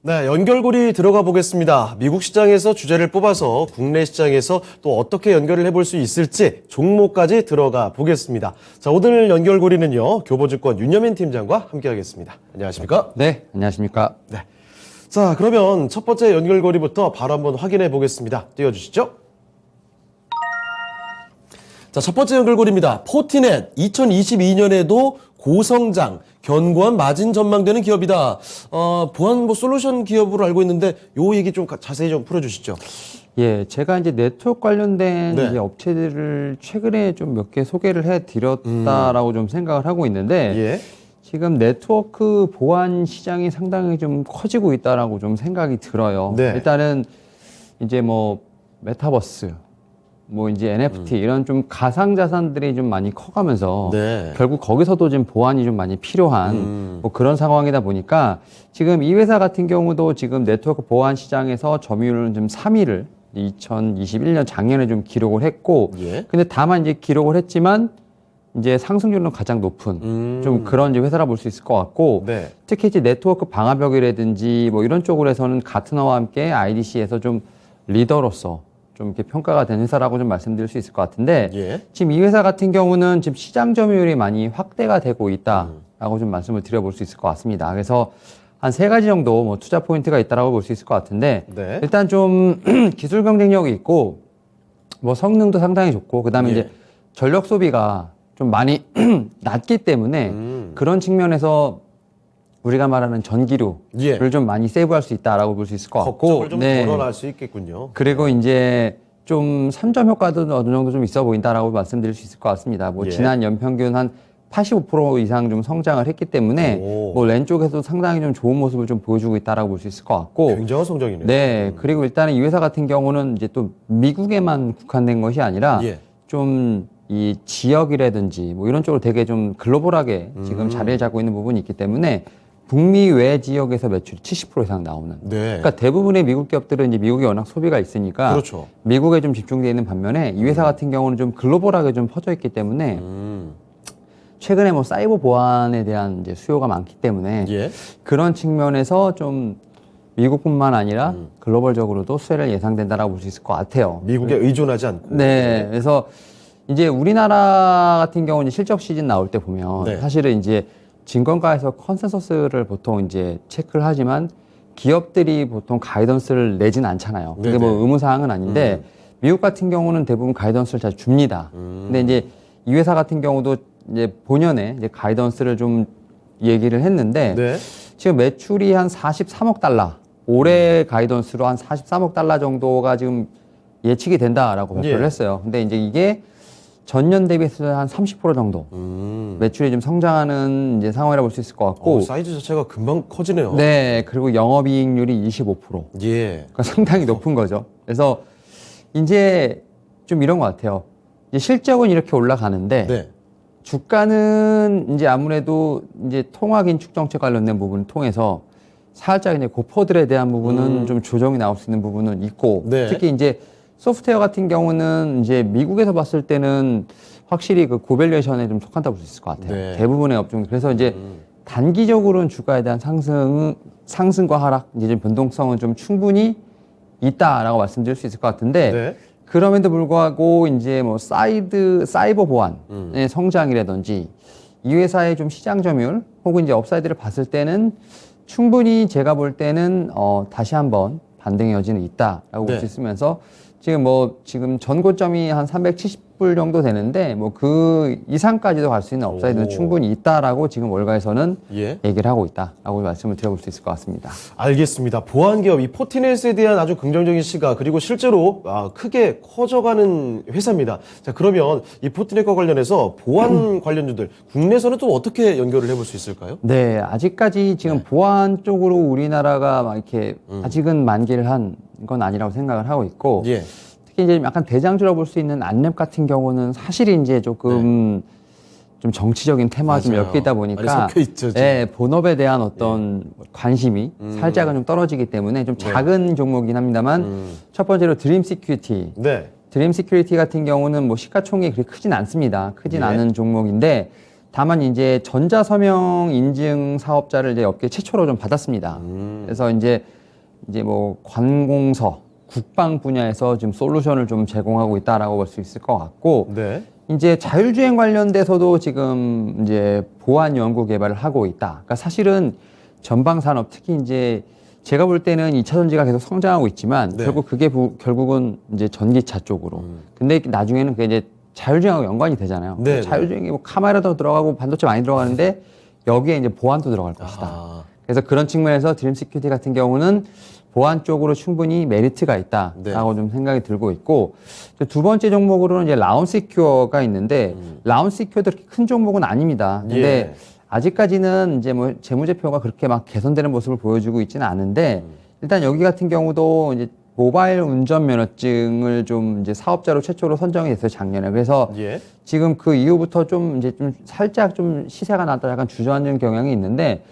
네, 연결고리 들어가 보겠습니다. 미국 시장에서 주제를 뽑아서 국내 시장에서 또 어떻게 연결을 해볼 수 있을지 종목까지 들어가 보겠습니다. 자, 오늘 연결고리는요, 교보증권 윤여민 팀장과 함께하겠습니다. 안녕하십니까? 네, 안녕하십니까? 네. 자, 그러면 첫 번째 연결고리부터 바로 한번 확인해 보겠습니다. 띄워주시죠. 자, 첫 번째 연결고리입니다. 포티넷 2022년에도 고성장, 견고한 마진 전망되는 기업이다. 보안 솔루션 기업으로 알고 있는데 요 얘기 좀 자세히 좀 풀어주시죠. 예, 제가 이제 네트워크 관련된 네. 이제 업체들을 최근에 좀 몇 개 소개를 해드렸다라고 좀 생각을 하고 있는데 예. 지금 네트워크 보안 시장이 상당히 좀 커지고 있다라고 좀 생각이 들어요. 네. 일단은 이제 뭐 메타버스, 뭐 이제 NFT 이런 좀 가상 자산들이 좀 많이 커가면서 네. 결국 거기서도 지금 보안이 좀 많이 필요한 뭐 그런 상황이다 보니까 지금 이 회사 같은 경우도 지금 네트워크 보안 시장에서 점유율은 좀 3위를 2021년 작년에 좀 기록을 했고 예. 근데 다만 이제 기록을 했지만 이제 상승률은 가장 높은 좀 그런 이제 회사라 볼 수 있을 것 같고 네. 특히 이제 네트워크 방화벽이라든지 뭐 이런 쪽으로 해서는 가트너와 함께 IDC에서 좀 리더로서 좀 이렇게 평가가 된 회사라고 좀 말씀드릴 수 있을 것 같은데 예. 지금 이 회사 같은 경우는 지금 시장 점유율이 많이 확대가 되고 있다라고 좀 말씀을 드려볼 수 있을 것 같습니다. 그래서 한 3가지 정도 뭐 투자 포인트가 있다라고 볼 수 있을 것 같은데 네. 일단 좀 기술 경쟁력이 있고 뭐 성능도 상당히 좋고 그다음에 예. 이제 전력 소비가 좀 많이 낮기 때문에 그런 측면에서 우리가 말하는 전기료를 예. 좀 많이 세이브할 수 있다라고 볼 수 있을 것 같고 걱정을 좀 덜어낼 수 있겠군요. 그리고 이제 좀 선점 효과도 어느 정도 좀 있어 보인다라고 말씀드릴 수 있을 것 같습니다. 뭐 예. 지난 연평균 한 85% 이상 좀 성장을 했기 때문에 오. 뭐 렌 쪽에서도 상당히 좀 좋은 모습을 좀 보여주고 있다라고 볼 수 있을 것 같고 굉장한 성장이네요. 네 그리고 일단은 이 회사 같은 경우는 이제 또 미국에만 국한된 것이 아니라 예. 좀 이 지역이라든지 뭐 이런 쪽으로 되게 좀 글로벌하게 지금 자리를 잡고 있는 부분이 있기 때문에 북미 외 지역에서 매출이 70% 이상 나오는. 네. 그러니까 대부분의 미국 기업들은 이제 미국에 워낙 소비가 있으니까 그렇죠. 미국에 좀 집중되어 있는 반면에 이 회사 같은 경우는 좀 글로벌하게 좀 퍼져 있기 때문에 최근에 뭐 사이버 보안에 대한 이제 수요가 많기 때문에 예. 그런 측면에서 좀 미국뿐만 아니라 글로벌적으로도 수혜를 예상된다라고 볼 수 있을 것 같아요. 미국에 의존하지 않고. 네, 그래서 이제 우리나라 같은 경우는 실적 시즌 나올 때 보면 네. 사실은 이제 증권가에서 컨센서스를 보통 이제 체크를 하지만 기업들이 보통 가이던스를 내진 않잖아요. 그게 뭐 네네. 의무사항은 아닌데 미국 같은 경우는 대부분 가이던스를 잘 줍니다. 근데 이제 이 회사 같은 경우도 이제 본연의 이제 가이던스를 좀 얘기를 했는데 네. 지금 매출이 한 43억 달러, 올해 가이던스로 한 43억 달러 정도가 지금 예측이 된다라고 발표를 예. 했어요. 근데 이제 이게 전년 대비해서 한 30% 정도 매출이 좀 성장하는 이제 상황이라고 볼 수 있을 것 같고, 사이즈 자체가 금방 커지네요. 네 그리고 영업이익률이 25%, 예. 그러니까 상당히 높은 거죠. 그래서 이제 좀 이런 것 같아요. 이제 실적은 이렇게 올라가는데 네. 주가는 이제 아무래도 이제 통화 긴축 정책 관련된 부분을 통해서 살짝 이제 고퍼들에 대한 부분은 좀 조정이 나올 수 있는 부분은 있고 네. 특히 이제 소프트웨어 같은 경우는 이제 미국에서 봤을 때는 확실히 그 고밸류에이션에 좀 속한다고 볼 수 있을 것 같아요. 네. 대부분의 업종. 그래서 이제 단기적으로는 주가에 대한 상승과 하락, 이제 좀 변동성은 좀 충분히 있다라고 말씀드릴 수 있을 것 같은데 네. 그럼에도 불구하고 이제 뭐 사이버 보안의 성장이라든지 이 회사의 좀 시장 점유율 혹은 이제 업사이드를 봤을 때는 충분히 제가 볼 때는 다시 한번 반등의 여지는 있다라고 볼 네. 수 있으면서 지금 전고점이 한 370불 정도 되는데 뭐 그 이상까지도 갈 수 있는 업사이드는 오. 충분히 있다라고 지금 월가에서는 예. 얘기를 하고 있다라고 말씀을 드려볼 수 있을 것 같습니다. 알겠습니다. 보안기업 이 포티넷에 대한 아주 긍정적인 시각 그리고 실제로 크게 커져가는 회사입니다. 자, 그러면 이 포티넷과 관련해서 보안 관련주들 국내에서는 또 어떻게 연결을 해볼 수 있을까요? 네, 아직까지 지금 보안 쪽으로 우리나라가 막 이렇게 아직은 만기를 한 건 아니라고 생각을 하고 있고 예. 특히 이제 약간 대장주라고 볼 수 있는 안랩 같은 경우는 사실 이제 조금 좀 정치적인 테마가 좀 맞아요. 엮여 있다 많이 보니까 섞여 있죠, 지금. 예, 본업에 대한 어떤 관심이 살짝은 좀 떨어지기 때문에 좀 작은 종목이긴 합니다만 첫 번째로 드림 시큐리티. 네. 드림 시큐리티 같은 경우는 뭐 시가총액이 그렇게 크진 않습니다. 크진 예. 않은 종목인데 다만 이제 전자서명 인증 사업자를 이제 업계 최초로 좀 받았습니다. 그래서 이제 뭐 관공서, 국방 분야에서 지금 솔루션을 좀 제공하고 있다라고 볼 수 있을 것 같고, 네. 이제 자율주행 관련돼서도 지금 이제 보안 연구 개발을 하고 있다. 그러니까 사실은 전방 산업, 특히 이제 제가 볼 때는 2차 전지가 계속 성장하고 있지만 네. 결국 그게 결국은 이제 전기차 쪽으로. 근데 나중에는 그게 이제 자율주행하고 연관이 되잖아요. 네, 자율주행이 뭐 카메라도 들어가고 반도체 많이 들어가는데 여기에 이제 보안도 들어갈 것이다. 아, 그래서 그런 측면에서 드림 시큐리티 같은 경우는 보안 쪽으로 충분히 메리트가 있다라고 네. 좀 생각이 들고 있고, 두 번째 종목으로는 이제 라운 시큐어가 있는데 라운 시큐어도 그렇게 큰 종목은 아닙니다. 근데 예. 아직까지는 이제 뭐 재무제표가 그렇게 막 개선되는 모습을 보여주고 있지는 않은데, 일단 여기 같은 경우도 이제 모바일 운전 면허증을 좀 이제 사업자로 최초로 선정이 됐어요, 작년에. 그래서 예. 지금 그 이후부터 좀 이제 좀 살짝 좀 시세가 나다 약간 주저앉는 경향이 있는데,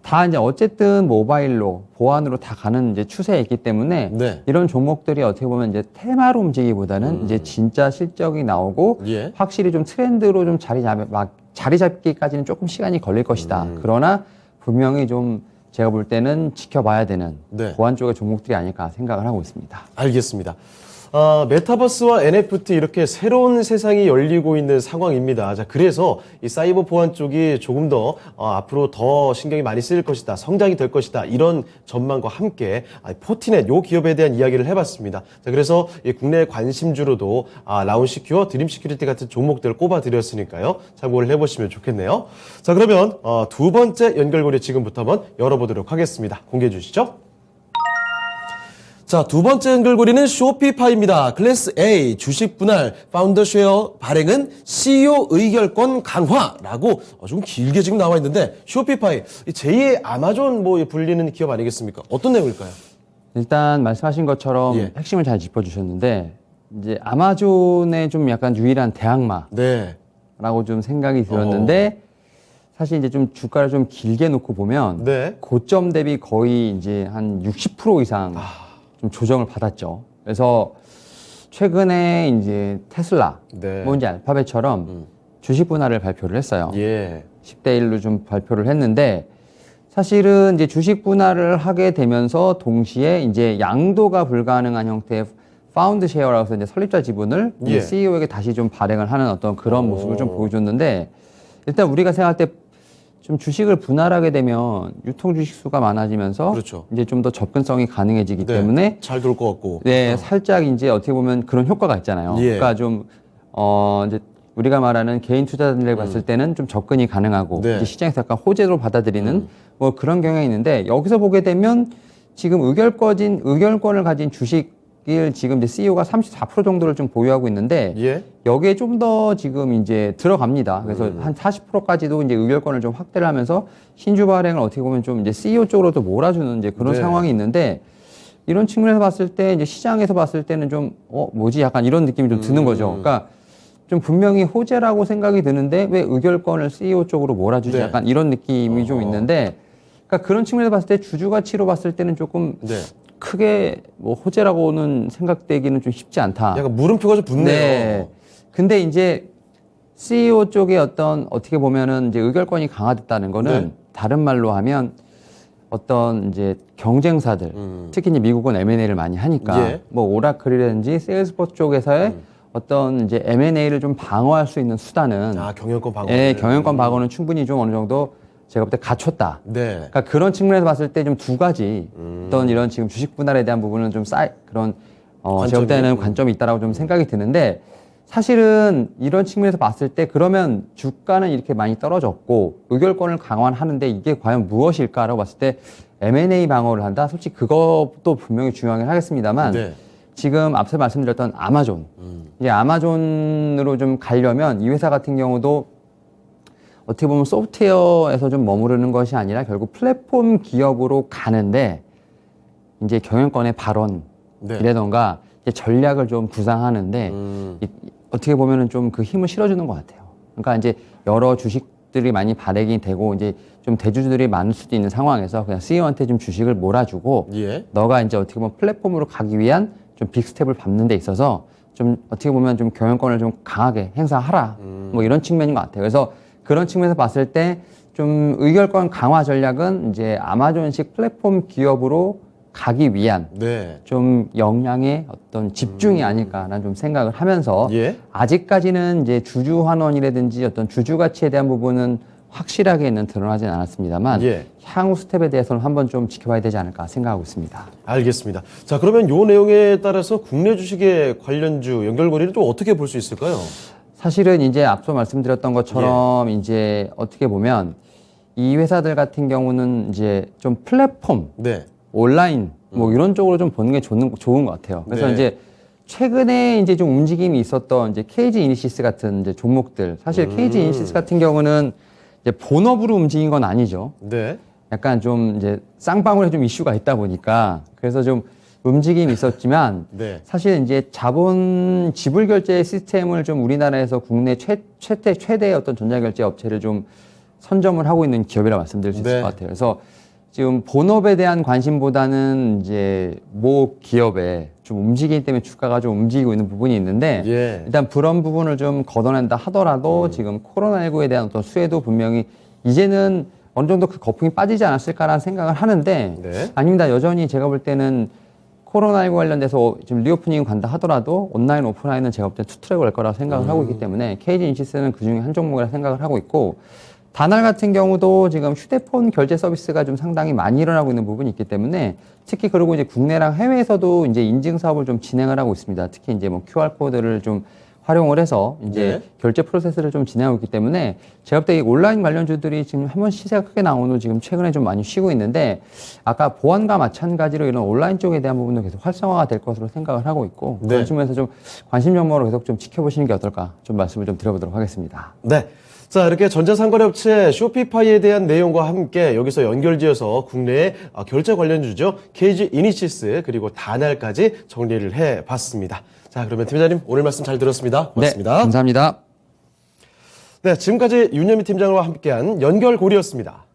다 이제 어쨌든 모바일로 보안으로 다 가는 이제 추세에 있기 때문에 네. 이런 종목들이 어떻게 보면 이제 테마로 움직이기보다는 이제 진짜 실적이 나오고 예. 확실히 좀 트렌드로 좀 자리 잡기까지는 조금 시간이 걸릴 것이다. 그러나 분명히 좀 제가 볼 때는 지켜봐야 되는 네. 보안 쪽의 종목들이 아닐까 생각을 하고 있습니다. 알겠습니다. 메타버스와 NFT 이렇게 새로운 세상이 열리고 있는 상황입니다. 자, 그래서 이 사이버 보안 쪽이 조금 더 앞으로 더 신경이 많이 쓰일 것이다, 성장이 될 것이다, 이런 전망과 함께 포티넷 요 기업에 대한 이야기를 해봤습니다. 자, 그래서 이 국내 관심주로도 라운시큐어, 드림시큐리티 같은 종목들을 꼽아드렸으니까요, 참고를 해보시면 좋겠네요. 자, 그러면 두 번째 연결고리 지금부터 한번 열어보도록 하겠습니다. 공개해 주시죠. 자, 두 번째 연결고리는 쇼피파이입니다. 클래스 A 주식 분할 파운더 쉐어 발행은 CEO 의결권 강화라고 좀 길게 지금 나와 있는데, 쇼피파이 제2의 아마존 뭐 불리는 기업 아니겠습니까? 어떤 내용일까요? 일단 말씀하신 것처럼 예. 핵심을 잘 짚어주셨는데, 이제 아마존의 좀 약간 유일한 대항마 네. 라고 좀 생각이 들었는데, 사실 이제 좀 주가를 좀 길게 놓고 보면 네. 고점 대비 거의 이제 한 60% 이상 좀 조정을 받았죠. 그래서 최근에 이제 테슬라, 네. 뭐 이제 알파벳처럼 주식 분할을 발표를 했어요. 예. 10대 1로 좀 발표를 했는데, 사실은 이제 주식 분할을 하게 되면서 동시에 이제 양도가 불가능한 형태의 파운드 쉐어라고 해서 이제 설립자 지분을 예. CEO에게 다시 좀 발행을 하는 어떤 그런 모습을 좀 보여줬는데, 일단 우리가 생각할 때 좀 주식을 분할하게 되면 유통 주식 수가 많아지면서 그렇죠. 이제 좀 더 접근성이 가능해지기 네. 때문에 잘 들어올 것 같고. 네, 살짝 이제 어떻게 보면 그런 효과가 있잖아요. 예. 그러니까 좀 이제 우리가 말하는 개인 투자자들에게 봤을 때는 좀 접근이 가능하고 네. 이제 시장에서 약간 호재로 받아들이는 뭐 그런 경향이 있는데, 여기서 보게 되면 지금 의결권을 가진 주식을 지금 이제 CEO가 34% 정도를 좀 보유하고 있는데, 예. 여기에 좀 더 지금 이제 들어갑니다. 그래서 한 40%까지도 이제 의결권을 좀 확대를 하면서 신주 발행을 어떻게 보면 좀 이제 CEO 쪽으로도 몰아주는 이제 그런 네. 상황이 있는데, 이런 측면에서 봤을 때 이제 시장에서 봤을 때는 좀 뭐지 약간 이런 느낌이 좀 드는 거죠. 그러니까 좀 분명히 호재라고 생각이 드는데 왜 의결권을 CEO 쪽으로 몰아주지, 네. 약간 이런 느낌이 좀 있는데, 그러니까 그런 측면에서 봤을 때 주주 가치로 봤을 때는 조금 네. 크게 뭐 호재라고는 생각되기는 좀 쉽지 않다. 약간 물음표가 좀 붙네요. 네. 근데 이제 CEO 쪽에 어떻게 보면은 이제 의결권이 강화됐다는 거는 네. 다른 말로 하면 어떤 이제 경쟁사들, 특히 이제 미국은 M&A를 많이 하니까 예. 뭐 오라클이라든지 세일즈포스 쪽에서의 어떤 이제 M&A를 좀 방어할 수 있는 수단은 경영권 방어. 예, 경영권 방어는 충분히 좀 어느 정도 제가 볼 때 갖췄다. 네. 그러니까 그런 측면에서 봤을 때 좀 두 가지 어떤 이런 지금 주식 분할에 대한 부분은 좀 그런 제가 볼 때는 관점이 있다라고 좀 생각이 드는데, 사실은 이런 측면에서 봤을 때 그러면 주가는 이렇게 많이 떨어졌고 의결권을 강화하는데 이게 과연 무엇일까라고 봤을 때 M&A 방어를 한다? 솔직히 그것도 분명히 중요하긴 하겠습니다만, 네. 지금 앞서 말씀드렸던 아마존, 이제 아마존으로 좀 가려면 이 회사 같은 경우도 어떻게 보면 소프트웨어에서 좀 머무르는 것이 아니라 결국 플랫폼 기업으로 가는데, 이제 경영권의 발언이라던가 이제 전략을 좀 구상하는데 어떻게 보면은 좀 그 힘을 실어주는 것 같아요. 그러니까 이제 여러 주식들이 많이 발행이 되고 이제 좀 대주주들이 많을 수도 있는 상황에서 그냥 CEO한테 좀 주식을 몰아주고, 예. 너가 이제 어떻게 보면 플랫폼으로 가기 위한 좀 빅스텝을 밟는 데 있어서 좀 어떻게 보면 좀 경영권을 좀 강하게 행사하라, 뭐 이런 측면인 것 같아요. 그래서 그런 측면에서 봤을 때 좀 의결권 강화 전략은 이제 아마존식 플랫폼 기업으로 가기 위한 네. 좀 역량의 어떤 집중이 아닐까라는 좀 생각을 하면서 예. 아직까지는 이제 주주 환원이라든지 어떤 주주 가치에 대한 부분은 확실하게는 드러나진 않았습니다만 예. 향후 스텝에 대해서는 한번 좀 지켜봐야 되지 않을까 생각하고 있습니다. 알겠습니다. 자, 그러면 요 내용에 따라서 국내 주식의 관련주 연결고리를 좀 어떻게 볼 수 있을까요? 사실은 이제 앞서 말씀드렸던 것처럼 이제 어떻게 보면 이 회사들 같은 경우는 이제 좀 플랫폼, 네. 온라인 뭐 이런 쪽으로 좀 보는 게 좋은 것 같아요. 그래서 네. 이제 최근에 이제 좀 움직임이 있었던 이제 KG 이니시스 같은 이제 종목들 사실 KG 이니시스 같은 경우는 이제 본업으로 움직인 건 아니죠. 네. 약간 좀 이제 쌍방울에 좀 이슈가 있다 보니까 그래서 좀 움직임이 있었지만 네. 사실 이제 자본 지불 결제 시스템을 좀 우리나라에서 국내 최대의 어떤 전자결제 업체를 좀 선점을 하고 있는 기업이라 말씀드릴 수 있을 네. 것 같아요. 그래서 지금 본업에 대한 관심보다는 이제 모 기업의 좀 움직이기 때문에 주가가 좀 움직이고 있는 부분이 있는데 예. 일단 그런 부분을 좀 걷어낸다 하더라도 지금 코로나19에 대한 어떤 수혜도 분명히 이제는 어느 정도 그 거품이 빠지지 않았을까라는 생각을 하는데 네. 아닙니다. 여전히 제가 볼 때는 코로나19 관련돼서 지금 리오프닝 간다 하더라도 온라인, 오프라인은 제가 볼 때 투트랙을 할 거라고 생각을 하고 있기 때문에 KG 인시스는 그 중에 한 종목이라 생각을 하고 있고 다날 같은 경우도 지금 휴대폰 결제 서비스가 좀 상당히 많이 일어나고 있는 부분이 있기 때문에 특히 그리고 이제 국내랑 해외에서도 이제 인증 사업을 좀 진행을 하고 있습니다. 특히 이제 뭐 QR코드를 좀 활용을 해서 이제 네. 결제 프로세스를 좀 진행하고 있기 때문에 제가 볼 때 이 온라인 관련주들이 지금 한번 시세가 크게 나온 후 지금 최근에 좀 많이 쉬고 있는데 아까 보안과 마찬가지로 이런 온라인 쪽에 대한 부분도 계속 활성화가 될 것으로 생각을 하고 있고 네. 그런 측면에서 좀 관심 종목으로 계속 좀 지켜보시는 게 어떨까 좀 말씀을 좀 드려보도록 하겠습니다. 네. 자, 이렇게 전자상거래업체 쇼피파이에 대한 내용과 함께 여기서 연결지어서 국내의 결제 관련주죠. KG 이니시스 그리고 다날까지 정리를 해봤습니다. 자, 그러면 팀장님 오늘 말씀 잘 들었습니다. 고맙습니다. 네, 감사합니다. 네, 지금까지 윤여미 팀장과 함께한 연결고리였습니다.